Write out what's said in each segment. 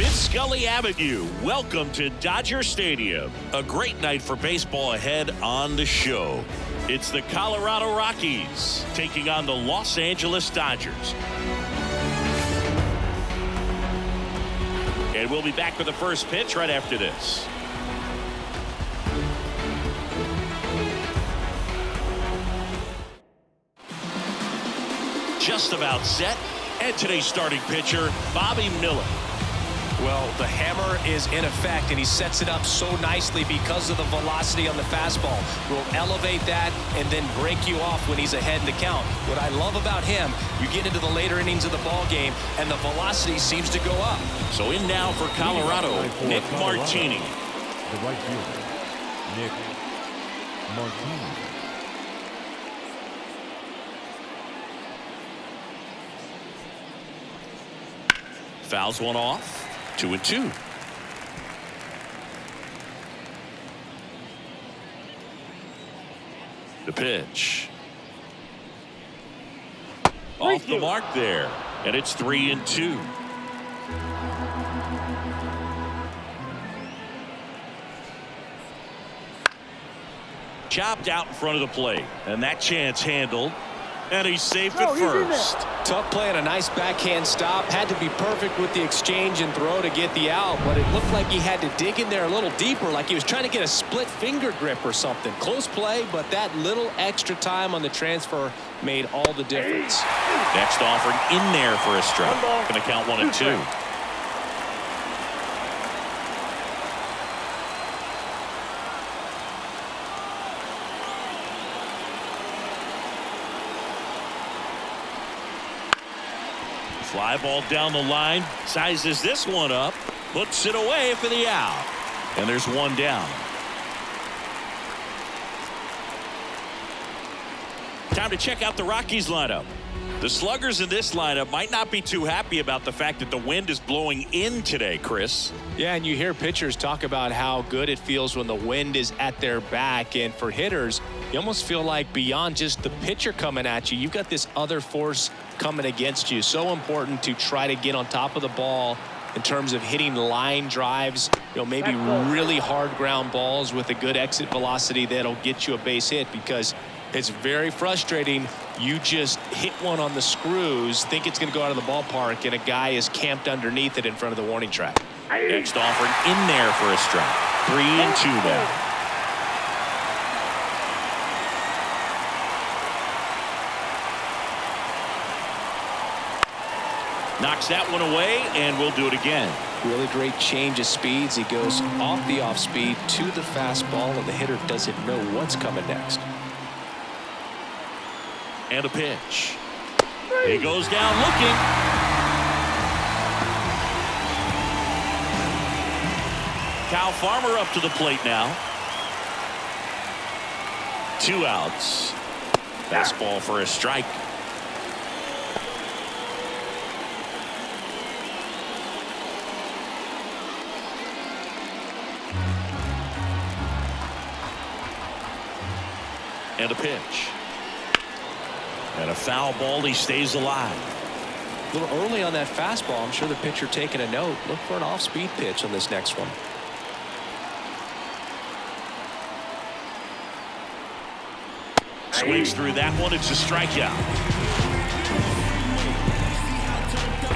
It's Scully Avenue. Welcome to Dodger Stadium. A great night for baseball ahead on the show. It's the Colorado Rockies taking on the Los Angeles Dodgers. And we'll be back with the first pitch right after this. Just about set. And today's starting pitcher, Bobby Miller. Well, the hammer is in effect, and he sets it up so nicely because of the velocity on the fastball. Will elevate that and then break you off when he's ahead in the count. What I love about him, you get into the later innings of the ball game, and the velocity seems to go up. So in now for Colorado, Nick Martini. The right fielder, Nick Martini. Fouls one off. 2-2. The pitch. Off the mark there. And it's 3-2. Chopped out in front of the plate. And that chance handled. And he's safe at first. Tough play and a nice backhand stop. Had to be perfect with the exchange and throw to get the out, but it looked like he had to dig in there a little deeper, like he was trying to get a split finger grip or something. Close play, but that little extra time on the transfer made all the difference. Next offered in there for a strike. Going to count 1-2. Fly ball down the line, sizes this one up, puts it away for the out. And there's one down. Time to check out the Rockies lineup. The sluggers in this lineup might not be too happy about the fact that the wind is blowing in today, Chris. Yeah, and you hear pitchers talk about how good it feels when the wind is at their back. And for hitters, you almost feel like beyond just the pitcher coming at you, you've got this other force coming against you. So important to try to get on top of the ball in terms of hitting line drives, maybe really hard ground balls with a good exit velocity that'll get you a base hit, because it's very frustrating. You just hit one on the screws, think it's going to go out of the ballpark, and a guy is camped underneath it in front of the warning track. Next offered in there for a strike. 3-2 now. Knocks that one away, and we'll do it again. Really great change of speeds. He goes off the off speed to the fastball, and the hitter doesn't know what's coming next. And a pitch. He goes down looking. Kyle Farmer up to the plate now. 2 outs. Fastball for a strike. And a pitch. And a foul ball. He stays alive. A little early on that fastball. I'm sure the pitcher taking a note. Look for an off-speed pitch on this next one. Swings through that one. It's a strikeout.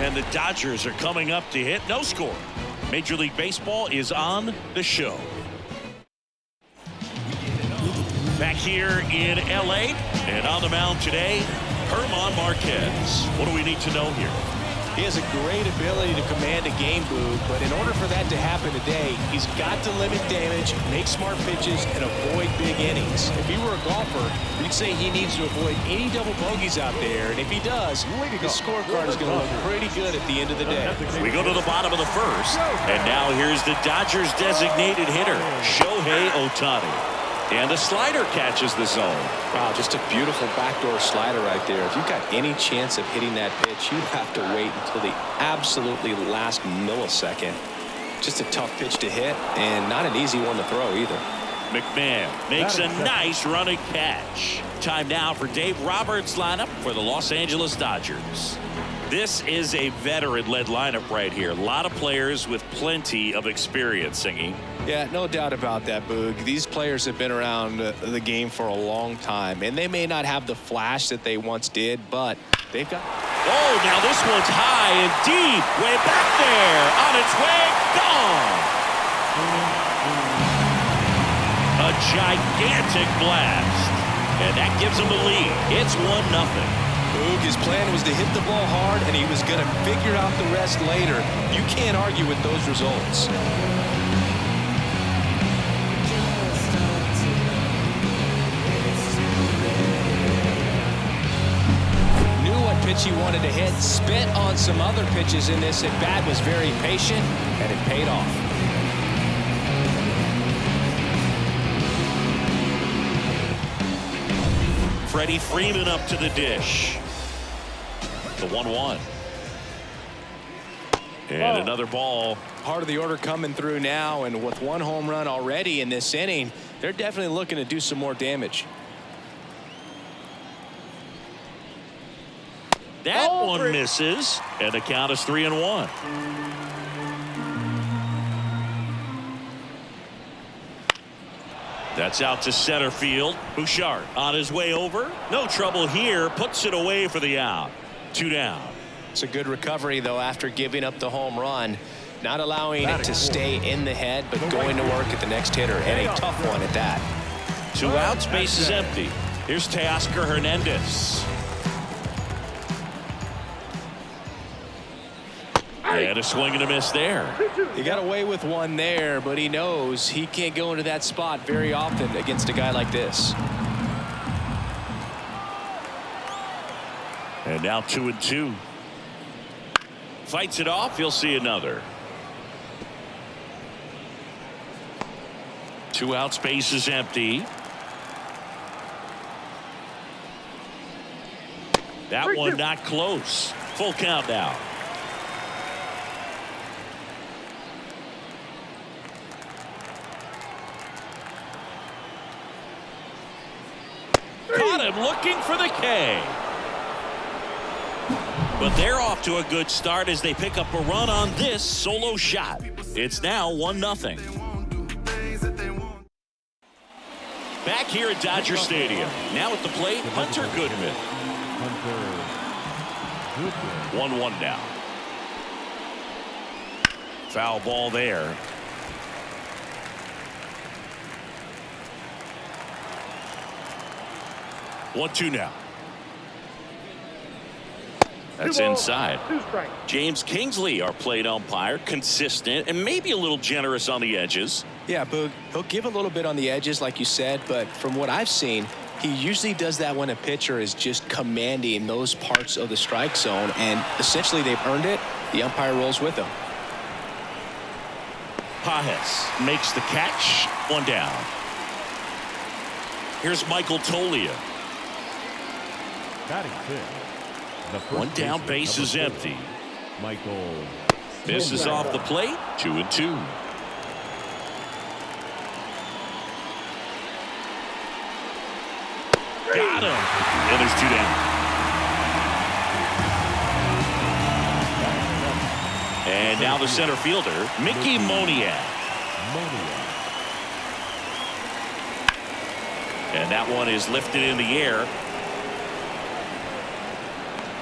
And the Dodgers are coming up to hit. No score. Major League Baseball is on the show. Back here in L.A. and on the mound today, Germán Marquez. What do we need to know here? He has a great ability to command a game, Boo, but in order for that to happen today, he's got to limit damage, make smart pitches, and avoid big innings. If he were a golfer, we'd say he needs to avoid any double bogeys out there, and if he does, his scorecard is going to look pretty good at the end of the day. We go to the bottom of the first, and now here's the Dodgers' designated hitter, Shohei Ohtani. And the slider catches the zone. Wow, just a beautiful backdoor slider right there. If you've got any chance of hitting that pitch, you have to wait until the absolutely last millisecond. Just a tough pitch to hit, and not an easy one to throw either. McMahon makes a nice running catch. Time now for Dave Roberts' lineup for the Los Angeles Dodgers. This is a veteran-led lineup right here. A lot of players with plenty of experience, Singy. Yeah, no doubt about that, Boog. These players have been around the game for a long time, and they may not have the flash that they once did, but they've got... Oh, now this one's high and deep. Way back there. On its way. Gone. A gigantic blast. And that gives them the lead. It's 1-0. Boog, his plan was to hit the ball hard, and he was going to figure out the rest later. You can't argue with those results. Knew what pitch he wanted to hit, spit on some other pitches in this at bat, was very patient, and it paid off. Freddie Freeman up to the dish. The 1-1. And another ball. Part of the order coming through now, and with one home run already in this inning, they're definitely looking to do some more damage. That one misses, and the count is 3-1. That's out to center field. Bouchard on his way over. No trouble here. Puts it away for the out. 2 down. It's a good recovery, though, after giving up the home run. Not allowing it to stay in the head, but going to work at the next hitter, and a tough one at that. 2 outs, base is empty. Here's Teoscar Hernandez. And a swing and a miss there. He got away with one there, but he knows he can't go into that spot very often against a guy like this. And now 2-2. Fights it off. You'll see another. 2 outs, base is empty. That one not close. Full count now. Caught him looking for the K. But they're off to a good start as they pick up a run on this solo shot. It's now 1-0. Back here at Dodger Stadium. Now at the plate, Hunter Goodman. 1-1 now. Foul ball there. One-two now. That's inside. James Kingsley, our plate umpire, consistent and maybe a little generous on the edges. Yeah, Boog, he'll give a little bit on the edges, like you said, but from what I've seen, he usually does that when a pitcher is just commanding those parts of the strike zone, and essentially they've earned it. The umpire rolls with them. Pages makes the catch. 1 down. Here's Michael Tolia. 1 down, base is empty. Michael. Misses off the plate. 2-2. Got him. And there's 2 down. And now the center fielder, Mickey Moniak. And that one is lifted in the air.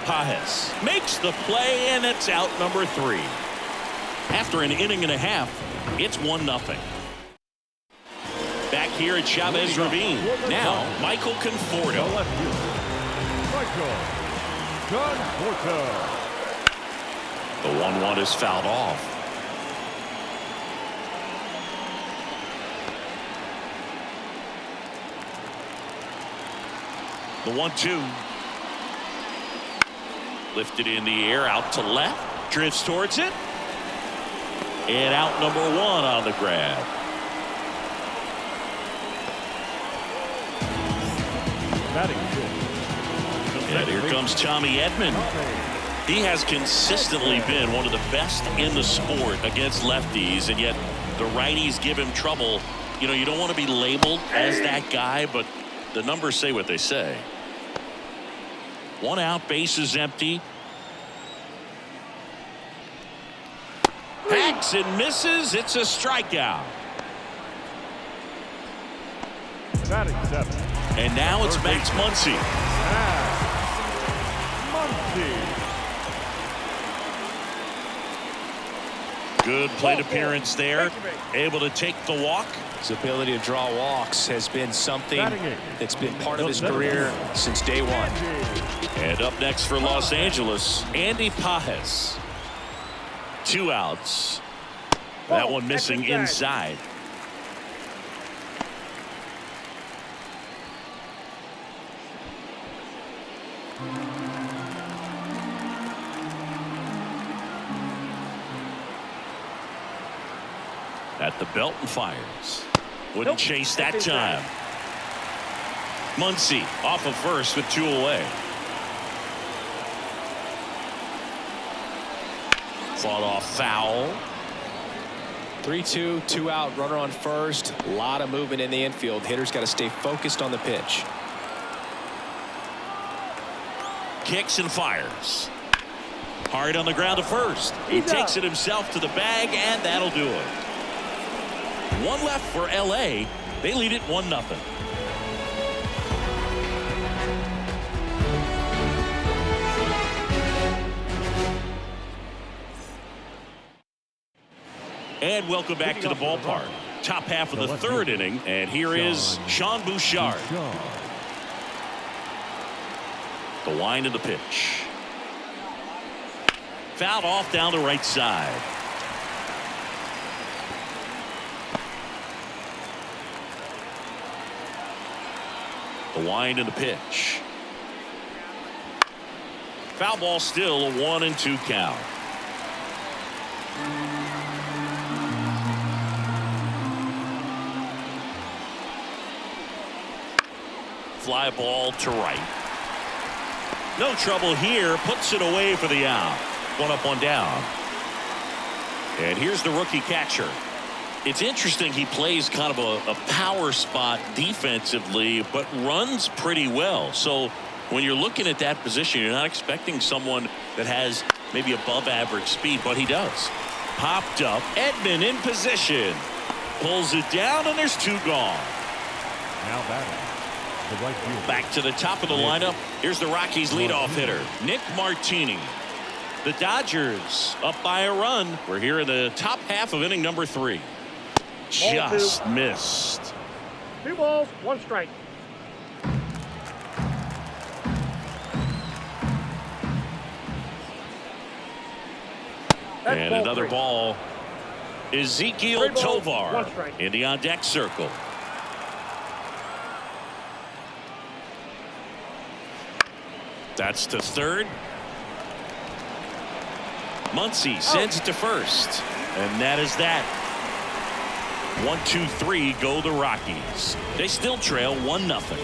Pages makes the play, and it's out number 3. After an inning and a half, it's 1-0. Back here at Chavez Ravine. Now, Michael Conforto. The 1-1 is fouled off. The 1-2. Lifted in the air, out to left. Drifts towards it. And out number 1 on the grab. And here comes Tommy Edman. He has consistently been one of the best in the sport against lefties, and yet the righties give him trouble. You know, you don't want to be labeled as that guy, but the numbers say what they say. 1 out, base is empty. swings and misses. It's a strikeout. Batting 7. And now it's Max Muncy. Good plate appearance there. Able to take the walk. His ability to draw walks has been something that's been part of his career since day one. And up next for Los Angeles, Andy Pages. 2 outs. That one missing inside. At the belt and fires. Wouldn't chase that time. Muncy off of first with 2 away. Fought off foul. 3-2, 2 out, runner on first. A lot of movement in the infield. Hitter's got to stay focused on the pitch. Kicks and fires. Hard on the ground to first. He takes it himself to the bag, and that'll do it. 1 left for LA. They lead it 1-0. And welcome back to the ballpark. Top half of the 3rd inning, and here is Sean Bouchard. The wind of the pitch. Fouled off down the right side. The wind and the pitch. Foul ball, still a 1-2 count. Fly ball to right. No trouble here. Puts it away for the out. 1 up, 1 down. And here's the rookie catcher. It's interesting, he plays kind of a power spot defensively, but runs pretty well. So when you're looking at that position, you're not expecting someone that has maybe above average speed, but he does. Popped up. Edman in position. Pulls it down, and there's 2 gone. Now batting. The right fielder. Back to the top of the lineup. Here's the Rockies leadoff hitter, Nick Martini. The Dodgers up by a run. We're here in the top half of inning number 3. Just missed. 2 balls, 1 strike. And another ball. Ezekiel Tovar in the on deck circle. That's to third. Muncy sends it to first. And that is that. 1, 2, 3 go the Rockies. They still trail 1-0.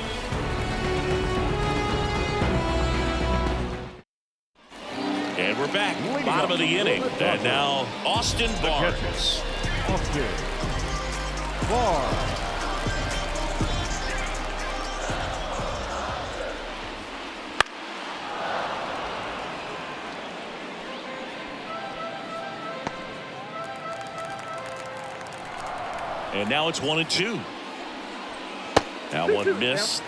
And we're back. Bottom of the inning. And now Austin Barnes. Austin Barnes. And now it's 1-2. That one missed.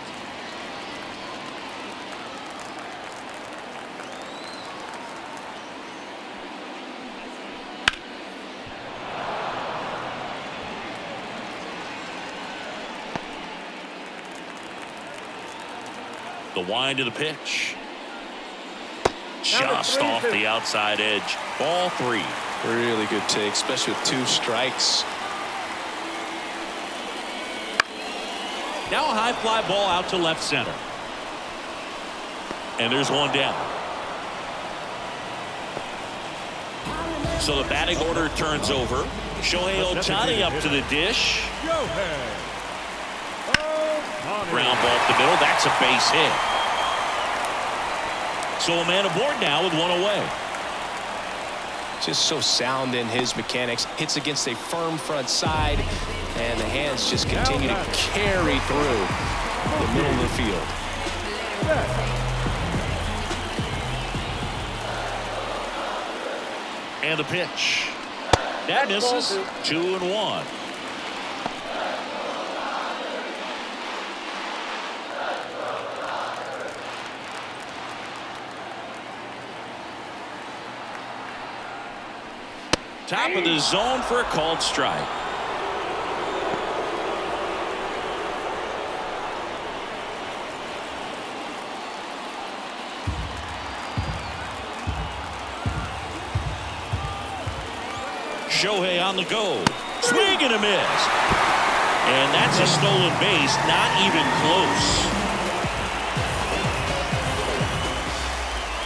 The wind of the pitch. Just off the outside edge. Ball 3. Really good take, especially with 2 strikes. Now a high fly ball out to left center. And there's 1 down. So the batting order turns over. Shohei Ohtani up to the dish. Ground ball up the middle. That's a base hit. So a man aboard now with 1 away. Just so sound in his mechanics. Hits against a firm front side. And the hands just continue to carry through the middle of the field. And the pitch. That Next ball, misses. 2-1. Top of the zone for a called strike. Shohei on the go. Swing and a miss. And that's a stolen base, not even close.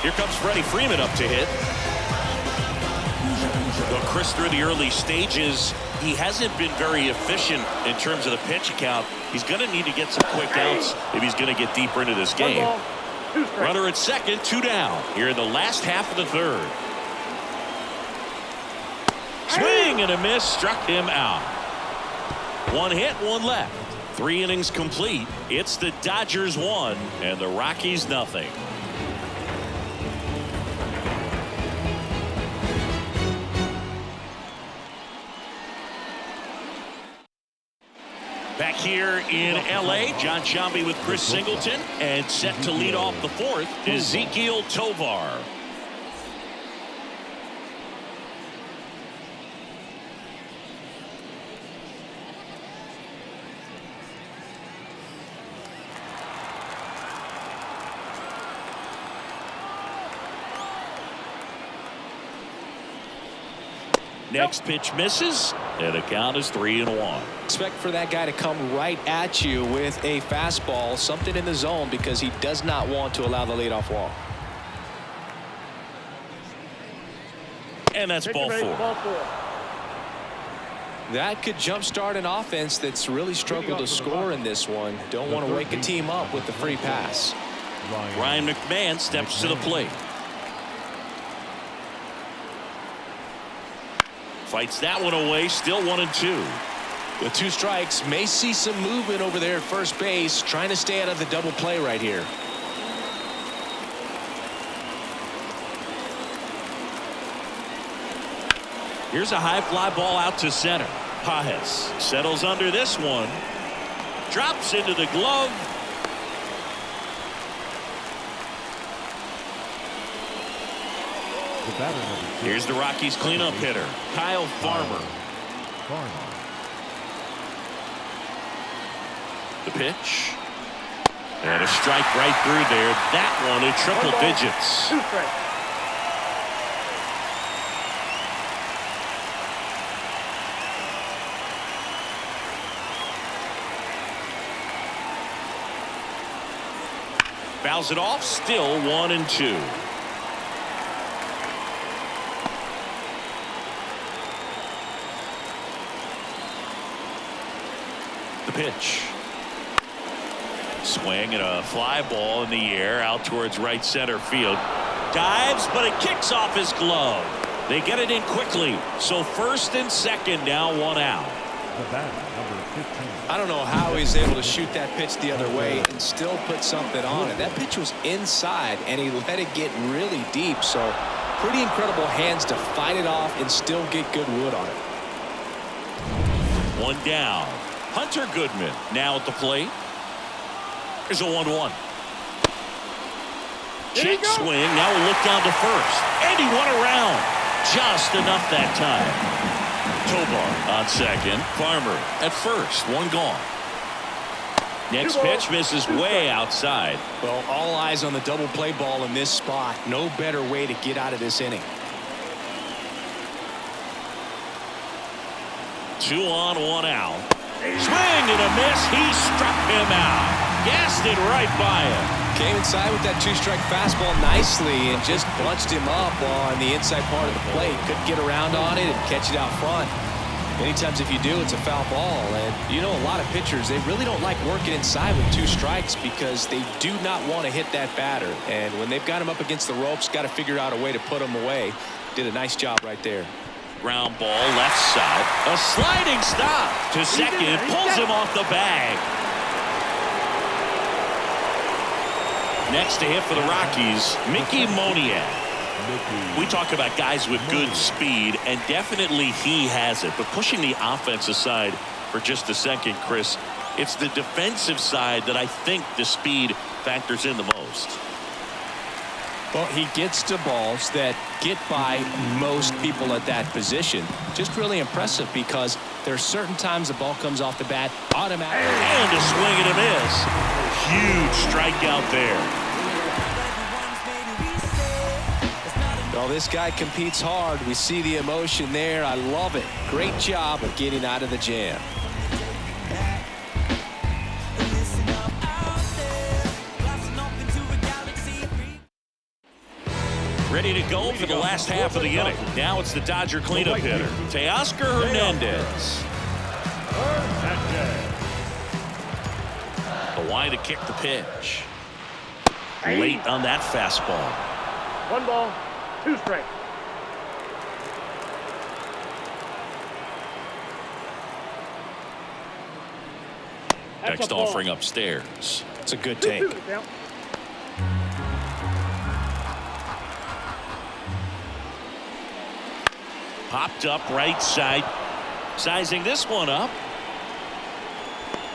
Here comes Freddie Freeman up to hit. Well, Chris, through the early stages, he hasn't been very efficient in terms of the pitch count. He's going to need to get some quick outs if he's going to get deeper into this game. Runner at second, 2 down here in the last half of the third. Swing and a miss, struck him out. 1 hit, 1 left. 3 innings complete. It's the Dodgers 1 and the Rockies nothing. Back here in L.A., John Sciambi with Chris Singleton, and set to lead off the 4th, Ezequiel Tovar. Next pitch misses, and the count is 3-1. Expect for that guy to come right at you with a fastball, something in the zone, because he does not want to allow the leadoff walk. And that's ball 4. That could jumpstart an offense that's really struggled to score in this one. Don't want to wake a team up with the free pass. Ryan McMahon steps to the plate. Fights that one away, still 1-2. With 2 strikes, may see some movement over there at first base, trying to stay out of the double play right here. Here's a high fly ball out to center. Pages settles under this one. Drops into the glove. Here's the Rockies cleanup hitter, Kyle Farmer. The pitch. And a strike right through there. That one in triple digits. 2 strikes. Fouls it off, still 1-2. The pitch. Swing and a fly ball in the air out towards right center field. Dives, but it kicks off his glove. They get it in quickly. So first and second, now 1 out. I don't know how he's able to shoot that pitch the other way and still put something on it. That pitch was inside, and he let it get really deep. So pretty incredible hands to fight it off and still get good wood on it. 1 down. Hunter Goodman now at the plate. Here's a 1-1. Check swing. Now a look down to first. And he won around. Just enough that time. Tovar on second. Farmer at first. 1 gone. Next pitch misses way outside. Well, all eyes on the double play ball in this spot. No better way to get out of this inning. 2 on, 1 out. Swing and a miss. He struck him out. Gassed it right by him. Came inside with that 2-strike fastball nicely and just bunched him up on the inside part of the plate. Couldn't get around on it and catch it out front. Many times if you do, it's a foul ball. And you know, a lot of pitchers, they really don't like working inside with 2 strikes because they do not want to hit that batter. And when they've got him up against the ropes, got to figure out a way to put him away. Did a nice job right there. Ground ball left side. A sliding stop to second. Pulls him off the bag. Next to hit for the Rockies, Mickey Moniak. We talk about guys with good speed, and definitely he has it. But pushing the offense aside for just a second, Chris, it's the defensive side that I think the speed factors in the most. Well, he gets to balls that get by most people at that position. Just really impressive because there are certain times the ball comes off the bat automatically. And a swing and a miss. Huge strikeout there. Well, this guy competes hard. We see the emotion there. I love it. Great job of getting out of the jam. Ready to go for the last half of the inning. Now it's the Dodger cleanup hitter, Teoscar Hernandez. The wide to kick the pitch. Late on that fastball. 1 ball, 2 strikes. Next offering upstairs. It's a good take. Popped up right side. Sizing this one up.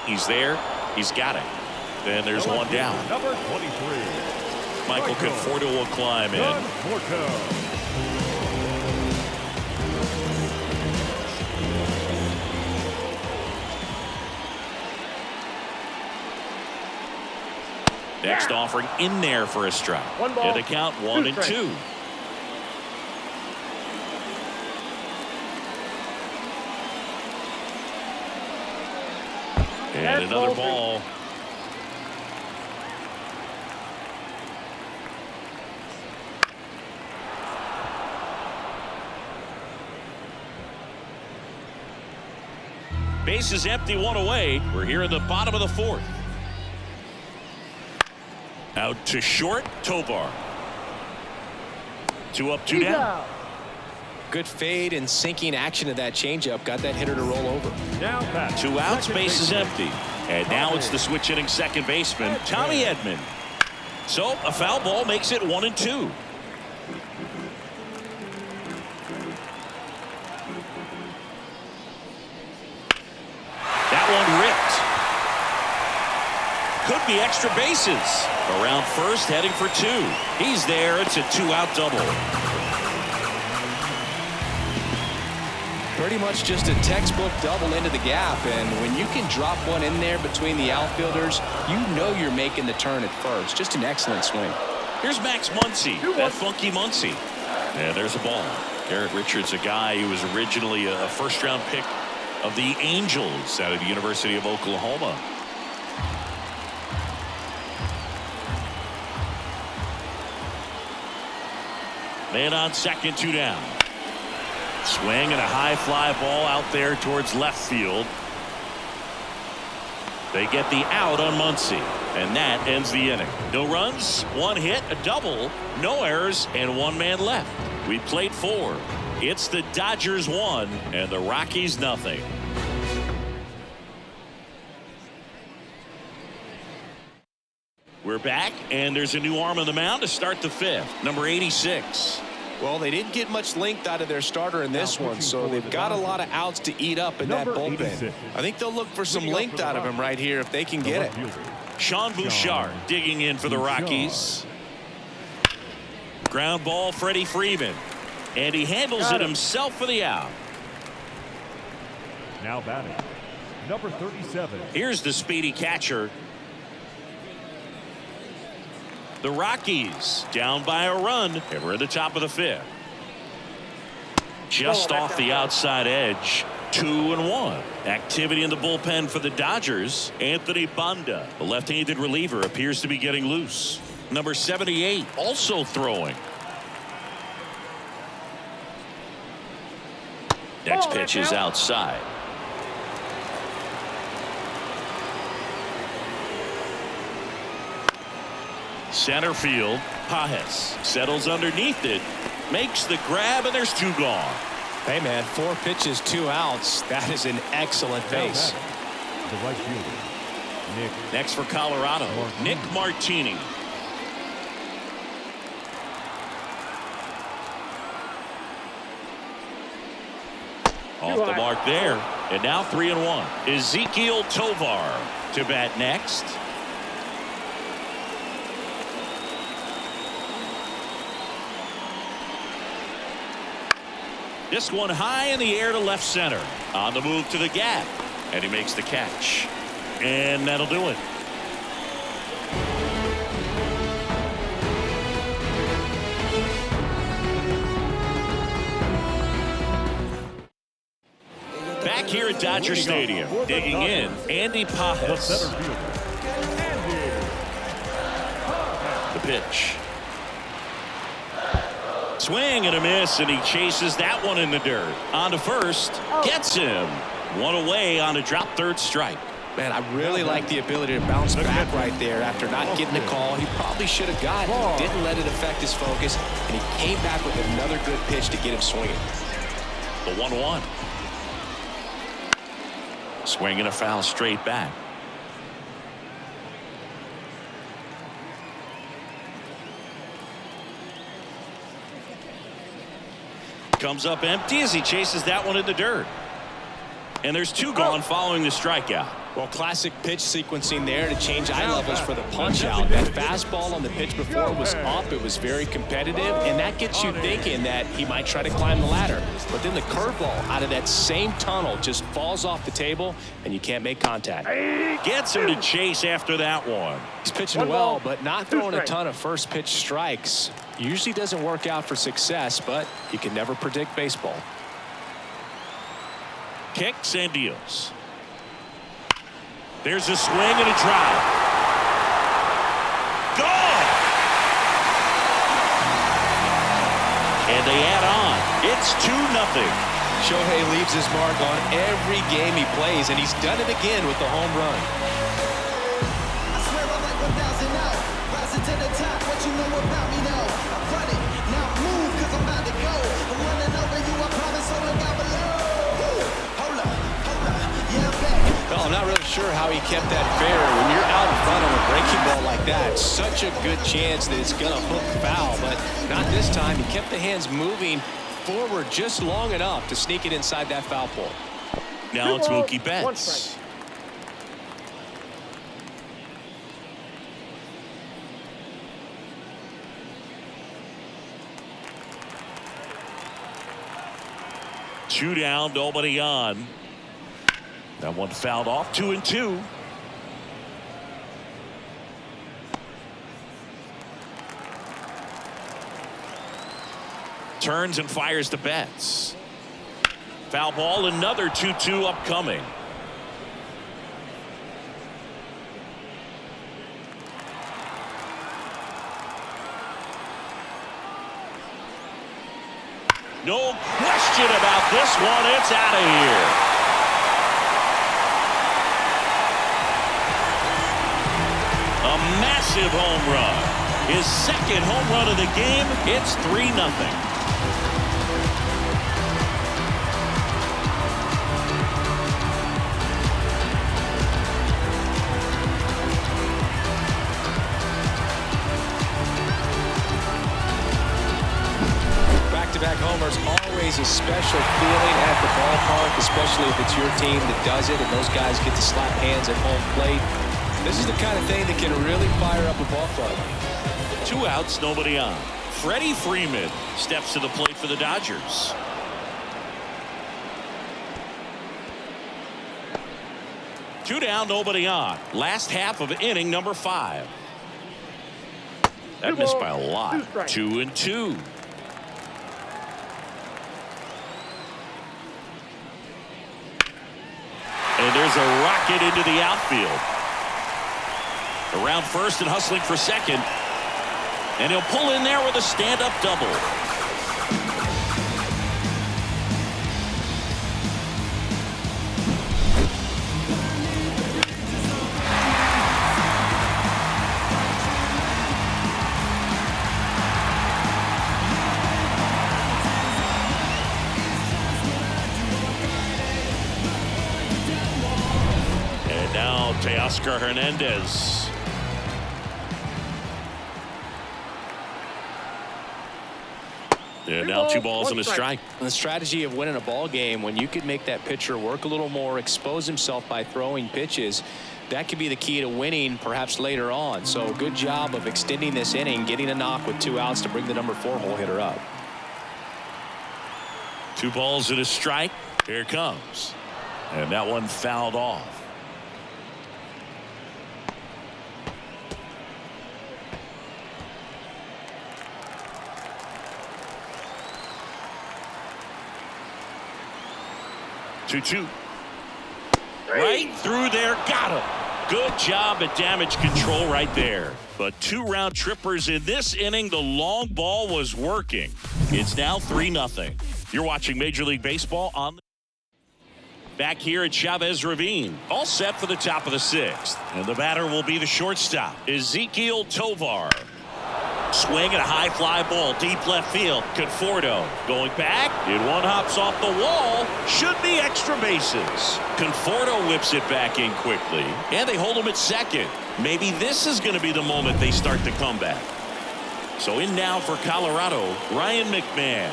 He's there. He's got it. Then there's one down. Number 23. Michael Conforto will climb in. Next offering in there for a strike. 1 ball, And the count 1 and 2. And another ball. Base is empty, 1 away. We're here in the bottom of the 4th. Out to short, Tovar. 2 up, 2 down. Good fade and sinking action of that changeup. Got that hitter to roll over. Now back. 2 outs, base is empty. And now it's the switch hitting second baseman, Tommy Edman. So a foul ball makes it 1 and 2. That one ripped. Could be extra bases. Around first, heading for 2. He's there. It's a 2-out double. Pretty much just a textbook double into the gap, and when you can drop one in there between the outfielders, you know you're making the turn at first. Just an excellent swing. Here's Max Muncy, that funky Muncy. And there's a ball. Garrett Richards, a guy who was originally a first-round pick of the Angels out of the University of Oklahoma. Man on second, 2 down. Swing and a high fly ball out there towards left field. They get the out on Muncy, and that ends the inning. No runs, 1 hit, a double, no errors, and 1 man left. We played 4. It's the Dodgers 1 and the Rockies nothing. We're back, and there's a new arm on the mound to start the 5th. Number 86. Well, they didn't get much length out of their starter in this one, so they've got a lot of outs to eat up in that bullpen. I think they'll look for some length out of him right here if they can get it. Sean Bouchard digging in for the Rockies. Ground ball, Freddie Freeman. And he handles it himself for the out. Now batting, number 37. Here's the speedy catcher. The Rockies down by a run, and we're at the top of the 5th. Just off the outside edge, 2-1. Activity in the bullpen for the Dodgers. Anthony Banda, the left-handed reliever, appears to be getting loose. Number 78 also throwing. Next pitch is outside. Center field, Pajes settles underneath it, makes the grab, and there's 2 gone. Hey, man, 4 pitches, 2 outs. That is an excellent base. The right fielder, Nick. Next for Colorado, Nick Martini. Off the mark there. And now 3-1. Ezekiel Tovar to bat next. This one high in the air to left center. On the move to the gap. And he makes the catch. And that'll do it. Back here at Dodger Stadium, digging in, Andy The Pajes. center fielder, Andy. The pitch. Swing and a miss, and he chases that one in the dirt. On to first, gets him. One away on a drop third strike. Man, I really like the ability to bounce back right there after not getting the call. He probably should have got it, didn't let it affect his focus, and he came back with another good pitch to get him swinging. The 1-1. Swing and a foul straight back. Comes up empty as he chases that one in the dirt. And there's two gone following the strikeout. Well, classic pitch sequencing there to change eye levels for the punch out. That fastball on the pitch before was up. It was very competitive, and that gets you thinking that he might try to climb the ladder. But then the curveball out of that same tunnel just falls off the table, and you can't make contact. Gets him to chase after that one. He's pitching well, but not throwing a ton of first pitch strikes. Usually doesn't work out for success, but you can never predict baseball. Kicks and deals. There's a swing and a drive. Gone! And they add on. It's 2-0. Shohei leaves his mark on every game he plays, and he's done it again with the home run. I swear I'm like 1,000 out. Rising to the top, what you know about me now? I'm running, now move, cause I'm about to go. I'm running over you, I promise, so look out below. Hold up, yeah, I'm back. Well, I'm not really sure how he kept that fair. When you're out in front of a breaking ball like that, such a good chance that it's going to hook foul, but not this time. He kept the hands moving forward just long enough to sneak it inside that foul pole. Now it's Mookie 1 Betts. strike. Two down, nobody on. That one fouled off. 2-2. Turns and fires to Betts. Foul ball, another 2-2 upcoming. No question about this one. It's out of here. A massive home run. His second home run of the game. It's 3-0. Back-to-back homers, always a special feeling at the ballpark, especially if it's your team that does it and those guys get to slap hands at home plate. This is the kind of thing that can really fire up a ball club. 2 outs, nobody on. Freddie Freeman steps to the plate for the Dodgers. Two down, nobody on. Last half of inning number 5. That missed by a lot. 2-2. And there's a rocket into the outfield. Around first and hustling for second. And he'll pull in there with a stand-up double. And now Teoscar Hernandez. And now 2 balls and a strike. The strategy of winning a ball game, when you could make that pitcher work a little more, expose himself by throwing pitches, that could be the key to winning perhaps later on. So good job of extending this inning, getting a knock with 2 outs to bring the number 4 hole hitter up. 2 balls and a strike. Here it comes. And that one fouled off. Two. Right through there. Got him. Good job at damage control right there. But 2 round trippers in this inning. The long ball was working. It's now 3-0. You're watching Major League Baseball on the back here at Chavez Ravine. All set for the top of the 6th. And the batter will be the shortstop, Ezequiel Tovar. Swing and a high fly ball deep left field. Conforto going back. It one hops off the wall. Should be extra bases. Conforto whips it back in quickly. And they hold him at second. Maybe this is going to be the moment they start the comeback. So in now for Colorado, Ryan McMahon.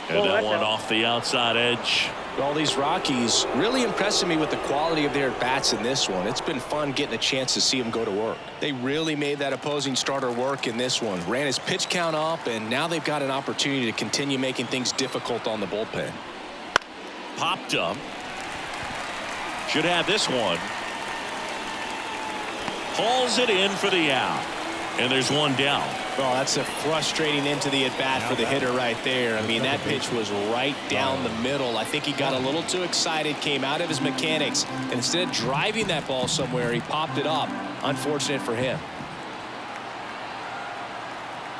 And that one off the outside edge. All these Rockies really impressing me with the quality of their at-bats in this one. It's been fun getting a chance to see them go to work. They really made that opposing starter work in this one. Ran his pitch count up, and now they've got an opportunity to continue making things difficult on the bullpen. Popped up. Should have this one. Hauls it in for the out. And there's one down. Well, that's a frustrating into the at-bat for the hitter right there. I mean, that pitch was right down the middle. I think he got a little too excited, came out of his mechanics, and instead of driving that ball somewhere, he popped it up. Unfortunate for him.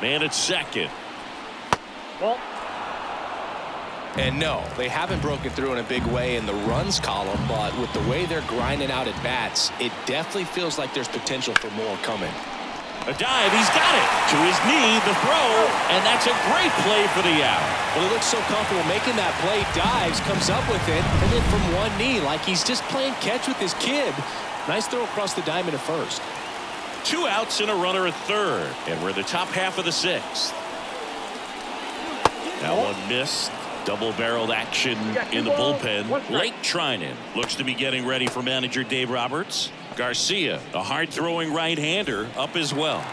Man at second. Ball. And no, they haven't broken through in a big way in the runs column, but with the way they're grinding out at bats, it definitely feels like there's potential for more coming. A dive, he's got it. To his knee, the throw, and that's a great play for the out. Well, he looks so comfortable making that play, dives, comes up with it, and then from one knee, like he's just playing catch with his kid. Nice throw across the diamond at first. 2 outs and a runner at third, and we're in the top half of the 6th. That one missed. Double-barreled action in the bullpen. Lake Trinan looks to be getting ready for manager Dave Roberts. Garcia, a hard-throwing right-hander, up as well.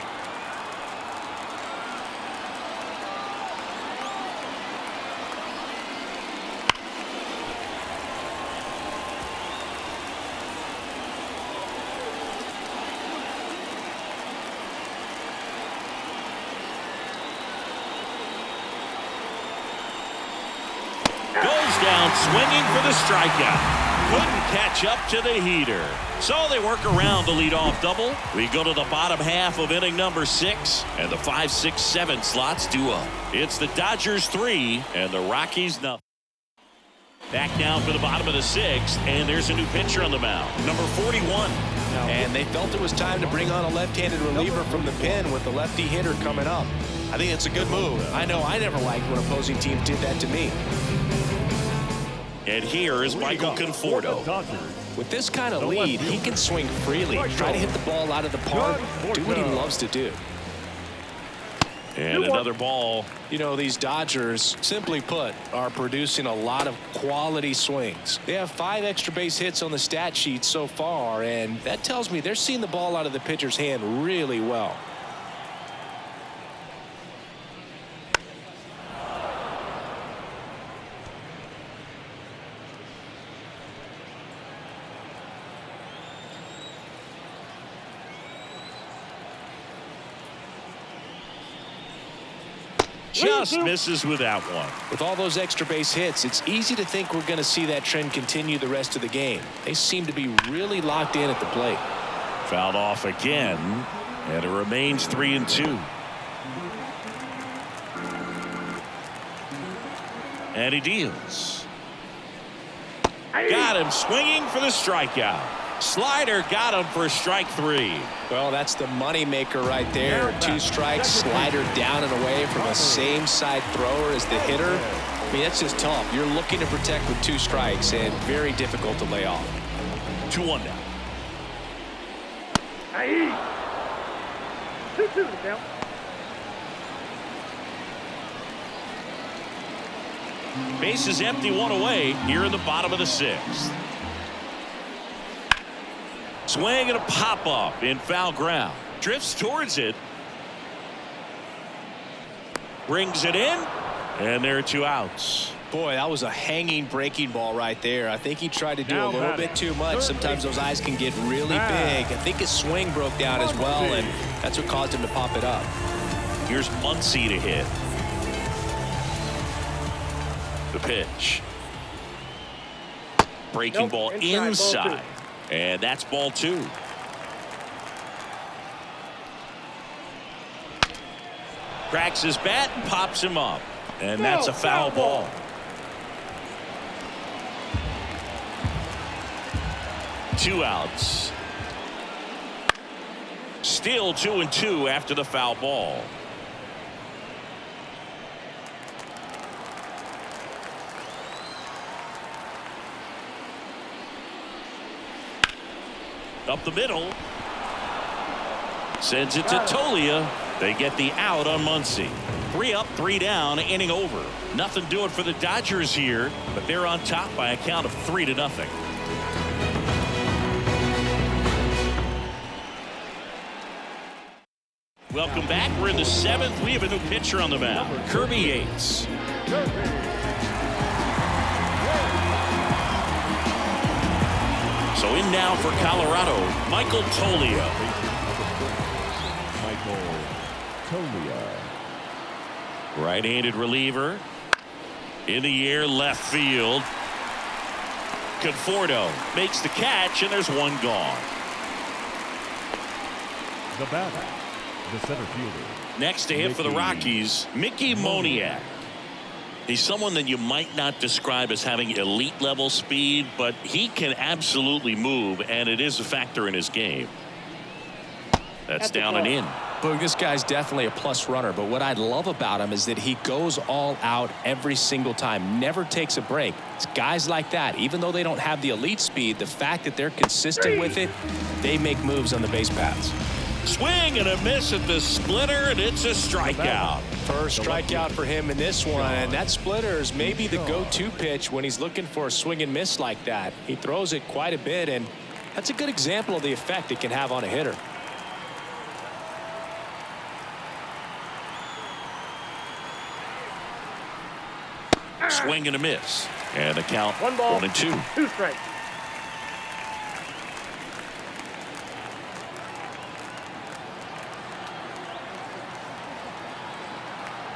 Goes down swinging for the strikeout. Couldn't catch up to the heater. So they work around the leadoff double. We go to the bottom half of inning number 6, and the 5, 6, 7 slots due up. It's the Dodgers 3 and the Rockies nothing. Back down for the bottom of the 6th, and there's a new pitcher on the mound, number 41. And they felt it was time to bring on a left-handed reliever from the pen with the lefty hitter coming up. I think it's a good move. I know I never liked when opposing teams did that to me. And here is Michael Conforto. With this kind of lead, he can swing freely, try to hit the ball out of the park, do what he loves to do. And another ball. You know, these Dodgers, simply put, are producing a lot of quality swings. They have 5 extra base hits on the stat sheet so far, and that tells me they're seeing the ball out of the pitcher's hand really well. Just misses with that one. With all those extra base hits, it's easy to think we're going to see that trend continue the rest of the game. They seem to be really locked in at the plate. Fouled off again, and it remains 3-2. And he deals. Got him swinging for the strikeout. Slider got him for strike 3. Well, that's the money maker right there. 2 strikes, slider down and away from a same side thrower as the hitter. I mean, that's just tough. You're looking to protect with 2 strikes and very difficult to lay off. 2-1 now. 2-2 the count. Base is empty, one away here in the bottom of the 6th. Swing and a pop up in foul ground. Drifts towards it. Brings it in. And there are 2 outs. Boy, that was a hanging breaking ball right there. I think he tried to do a little bit too much. Sometimes those eyes can get really big. I think his swing broke down as well, and that's what caused him to pop it up. Here's Muncy to hit. The pitch. Breaking ball inside. And that's ball 2. Cracks his bat and pops him up. And that's a foul ball. Two outs. Still 2-2 after the foul ball. Up the middle. Sends it to Tolia. They get the out on Muncy. 3 up, 3 down, inning over. Nothing doing for the Dodgers here, but they're on top by a count of 3-0. Welcome back. We're in the 7th. We have a new pitcher on the mound, Kirby Yates. So in now for Colorado, Michael Tolia. Right-handed reliever. In the air, left field. Conforto makes the catch, and there's 1 gone. The batter, the center fielder. Next to hit for the Rockies, Mickey Moniak. He's someone that you might not describe as having elite level speed, but he can absolutely move, and it is a factor in his game. That's down and in. Boog, this guy's definitely a plus runner, but what I love about him is that he goes all out every single time, never takes a break. It's guys like that, even though they don't have the elite speed, the fact that they're consistent with it, they make moves on the base paths. Swing and a miss at the splitter, and it's a strikeout. First strikeout for him in this one, and that splitter is maybe the go-to pitch when he's looking for a swing and miss like that. He throws it quite a bit, and that's a good example of the effect it can have on a hitter. Swing and a miss, and the count 1 ball, 1-2. 2 strikes.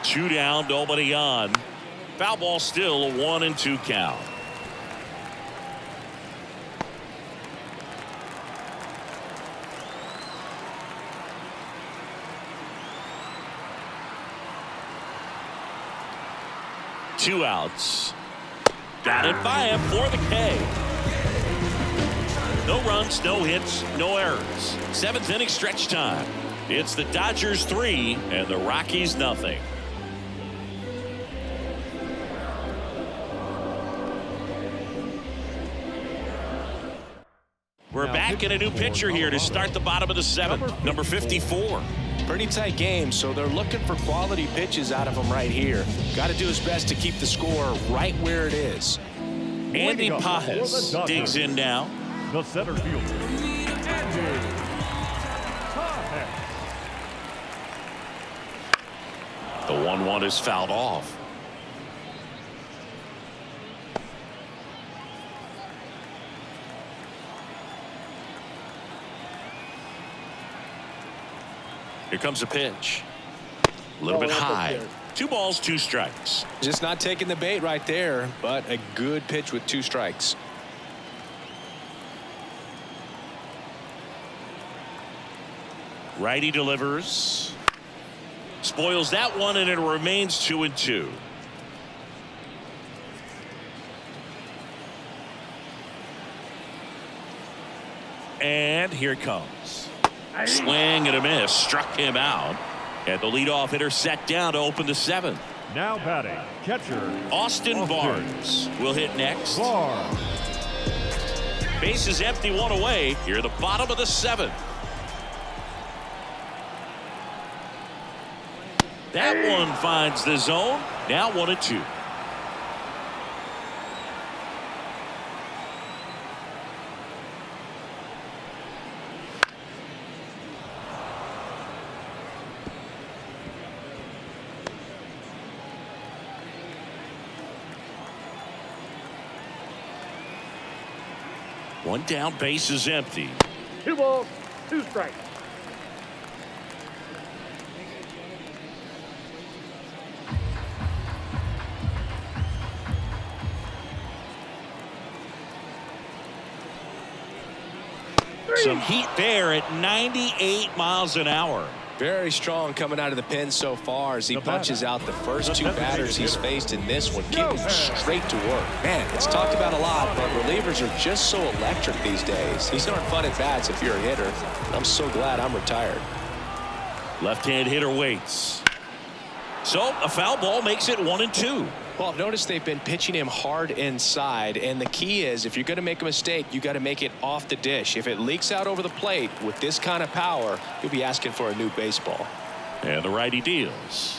Two down, nobody on. Foul ball, still a 1-2 count. Two outs. Got it by him for the K. No runs, no hits, no errors. 7th inning stretch time. It's the Dodgers 3 and the Rockies nothing. We're back in a new pitcher here to start the bottom of the 7th. Number 54. Pretty tight game, so they're looking for quality pitches out of him right here. Got to do his best to keep the score right where it is. Andy Pajes digs in now. The center fielder, Andy Pajes. The 1-1 is fouled off. Here comes a pitch. A little bit high. 2 balls, 2 strikes. Just not taking the bait right there, but a good pitch with 2 strikes. Righty delivers. Spoils that one, and it remains 2-2. And here it comes. Swing and a miss. Struck him out. And the leadoff hitter set down to open the 7th. Now batting, catcher Austin Barnes will hit next. Barnes. Base is empty, 1 away. Here at the bottom of the 7th. That one finds the zone. Now 1-2. One down, base is empty. 2 balls, 2 strikes. Some heat there at 98 miles an hour. Very strong coming out of the pen so far as he punches out the first 2 batters he's faced in this one, getting straight to work. Man, it's talked about a lot, but relievers are just so electric these days. These aren't fun at bats if you're a hitter. I'm so glad I'm retired. Left-hand hitter waits. So a foul ball makes it 1-2. Well, I've noticed they've been pitching him hard inside, and the key is if you're going to make a mistake, you got to make it off the dish. If it leaks out over the plate with this kind of power, you'll be asking for a new baseball. And the righty deals.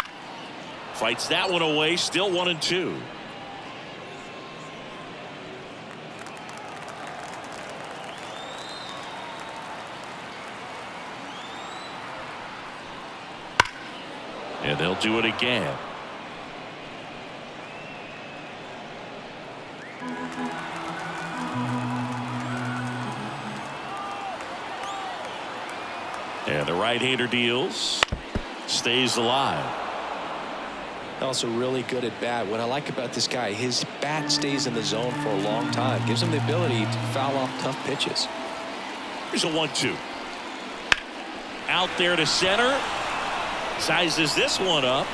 Fights that one away, still 1-2. And they'll do it again. And the right-hander deals. Stays alive. Also really good at bat. What I like about this guy, his bat stays in the zone for a long time. Gives him the ability to foul off tough pitches. Here's a 1-2. Out there to center. Sizes this one up.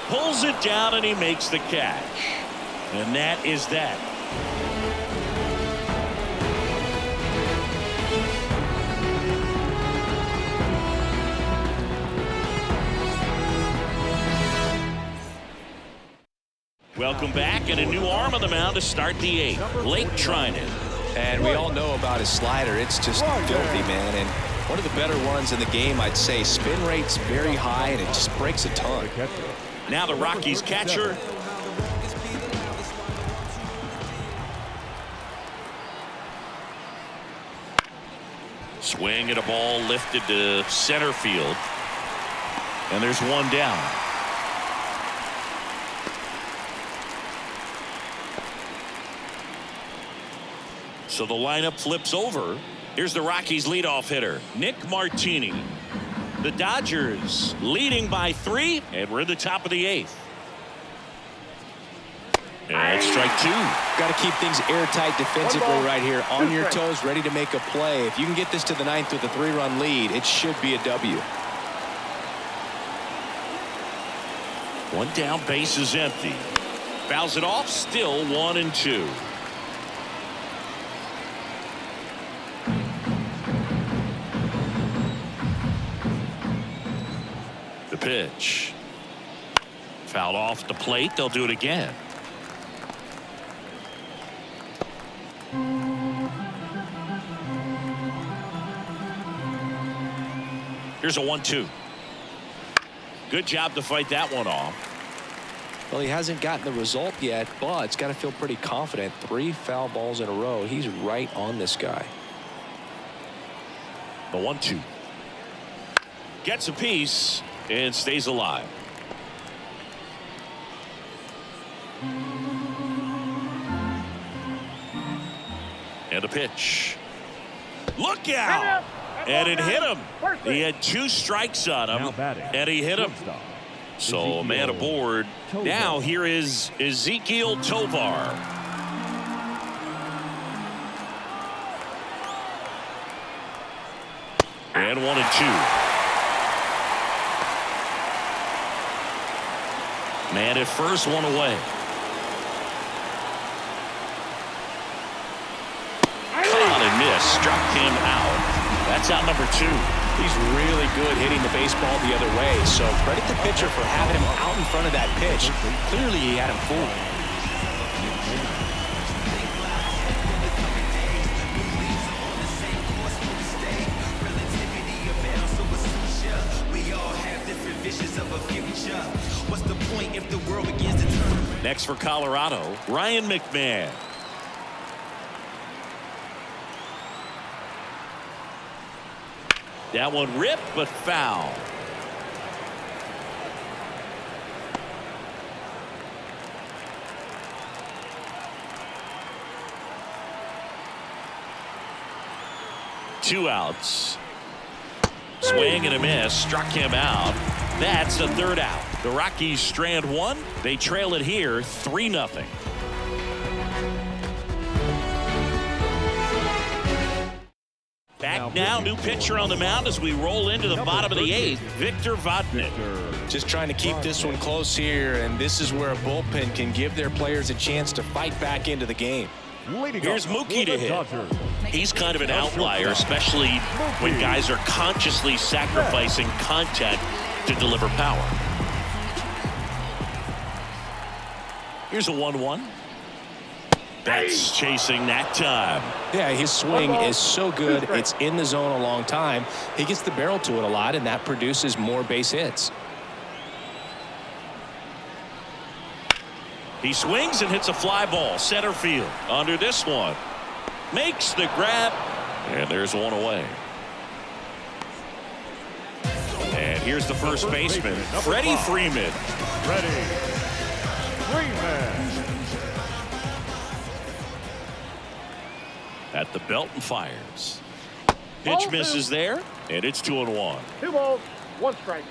Pulls it down and he makes the catch. And that is that. Welcome back, and a new arm on the mound to start the 8th. Blake Trinan. And we all know about his slider. It's just filthy, man. And one of the better ones in the game, I'd say. Spin rate's very high, and it just breaks a ton. Now the Rockies catcher. Swing at a ball lifted to center field. And there's one down. So the lineup flips over. Here's the Rockies leadoff hitter, Nick Martini. The Dodgers leading by 3, and we're in the top of the 8th. And strike 2. Got to keep things airtight defensively right here. On your toes, ready to make a play. If you can get this to the 9th with a 3-run lead, it should be a W. One down, base is empty. Fouls it off, still 1-2. The pitch. Fouled off the plate. They'll do it again. Here's a 1-2. Good job to fight that one off. Well, he hasn't gotten the result yet, but it's got to feel pretty confident. 3 foul balls in a row. He's right on this guy. The 1-2. Gets a piece and stays alive. And a pitch. Look out! And it hit him. He had 2 strikes on him, and he hit him. So a man aboard. Now here is Ezekiel Tovar. And 1-2. Man at first, one away. Caught and missed. Struck him out. That's out number 2. He's really good hitting the baseball the other way. So credit the pitcher for having him out in front of that pitch. Clearly he had him fooled. Next for Colorado, Ryan McMahon. That one ripped, but foul. 2 outs. Swing and a miss. Struck him out. That's the 3rd out. The Rockies strand 1. They trail it here 3-0. Back now, new pitcher on the mound as we roll into the bottom of the 8th, Victor Vodnik. Just trying to keep this one close here, and this is where a bullpen can give their players a chance to fight back into the game. Here's Mookie to hit. He's kind of an outlier, especially when guys are consciously sacrificing contact to deliver power. Here's a 1-1. That's chasing that time. Yeah, his swing is so good. It's in the zone a long time. He gets the barrel to it a lot, and that produces more base hits. He swings and hits a fly ball center field. Under this one. Makes the grab. And there's one away. And here's the first baseman, Freddie Freeman. Freddie Freeman. At the belt and fires. Pitch misses there, and it's 2-1. 2 balls, 1 strike.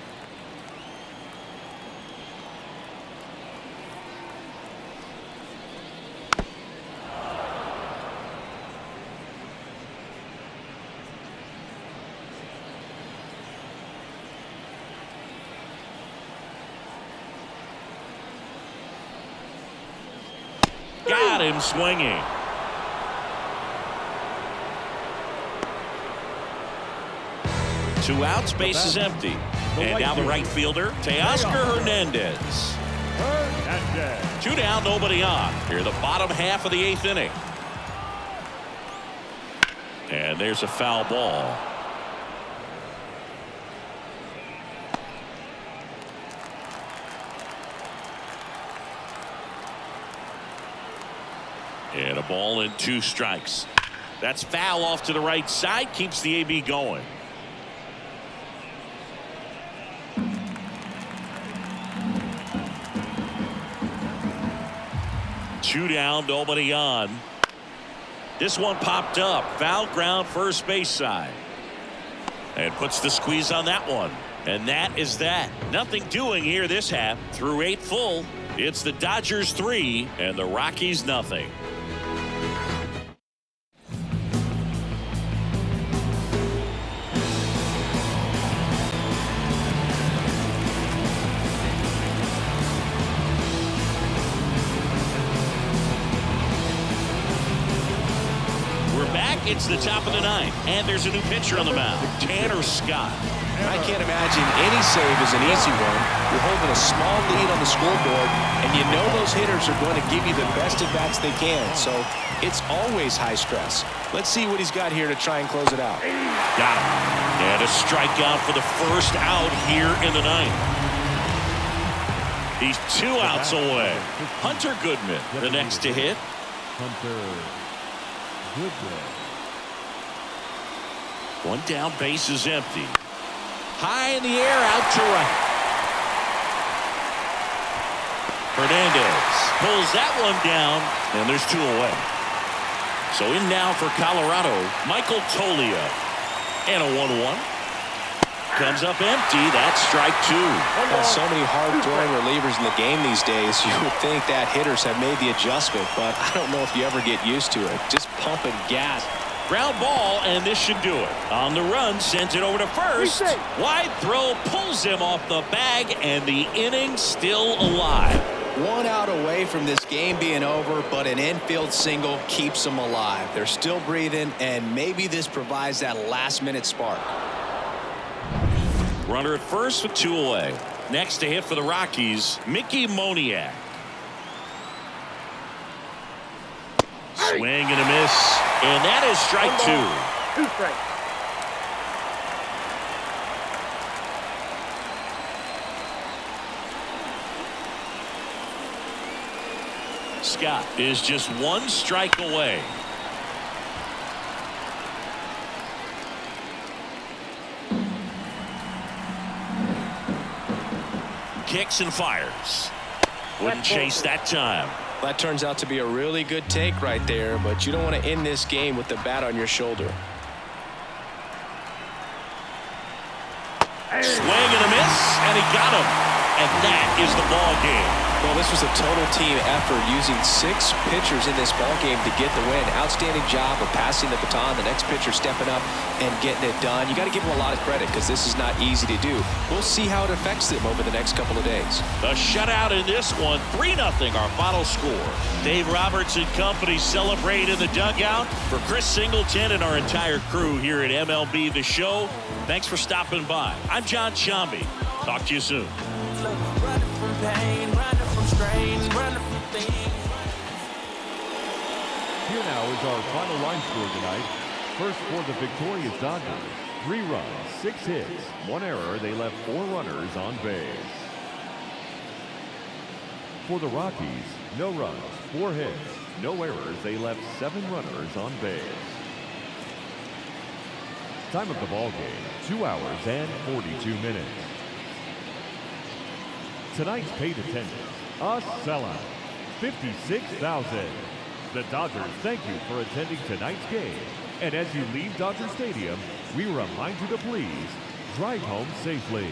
Got him swinging. Two outs, base is empty. And now the right fielder, Teoscar Hernandez. 2 down, nobody on. Here, the bottom half of the 8th inning. And there's a foul ball. And a ball and 2 strikes. That's foul off to the right side, keeps the AB going. Two down, nobody on. This one popped up. Foul ground, first base side. And puts the squeeze on that one. And that is that. Nothing doing here this half. Through 8 full, it's the Dodgers 3 and the Rockies nothing. It's the top of the 9th, and there's a new pitcher on the mound, Tanner Scott. I can't imagine any save is an easy one. You're holding a small lead on the scoreboard, and you know those hitters are going to give you the best at-bats they can, so it's always high stress. Let's see what he's got here to try and close it out. Got him. And a strikeout for the first out here in the 9th. He's 2 outs away. Hunter Goodman, the next to hit. Hunter Goodman. 1 down, base is empty. High in the air, out to right. Hernandez pulls that one down, and there's 2 away. So in now for Colorado, Michael Toglia. And a 1-1. Comes up empty. That's strike 2. So many hard-throwing relievers in the game these days. You would think that hitters have made the adjustment, but I don't know if you ever get used to it. Just pumping gas. Ground ball, and this should do it. On the run, sends it over to first. Wide throw, pulls him off the bag, and the inning still alive. 1 out away from this game being over, but an infield single keeps them alive. They're still breathing, and maybe this provides that last-minute spark. Runner at first with 2 away. Next to hit for the Rockies, Mickey Moniak. Swing and a miss. And that is strike 2. 2 strikes. Scott is just 1 strike away. Kicks and fires. Wouldn't chase that time. That turns out to be a really good take right there, but you don't want to end this game with the bat on your shoulder. Swing and a miss, and he got him. And that is the ball game. Well, this was a total team effort using 6 pitchers in this ball game to get the win. Outstanding job of passing the baton. The next pitcher stepping up and getting it done. You got to give them a lot of credit because this is not easy to do. We'll see how it affects them over the next couple of days. The shutout in this one, 3-0 our final score. Dave Roberts and company celebrate in the dugout. For Chris Singleton and our entire crew here at MLB The Show, thanks for stopping by. I'm John Shambi. Talk to you soon. Running from pain, running from strain, running from things. Here now is our final line score tonight. First for the victorious Dodgers, 3 runs, 6 hits, 1 error. They left 4 runners on base. For the Rockies, no runs, 4 hits, no errors. They left 7 runners on base. Time of the ball game, 2 hours and 42 minutes. Tonight's paid attendance, a sellout, 56,000. The Dodgers thank you for attending tonight's game. And as you leave Dodger Stadium, we remind you to please drive home safely.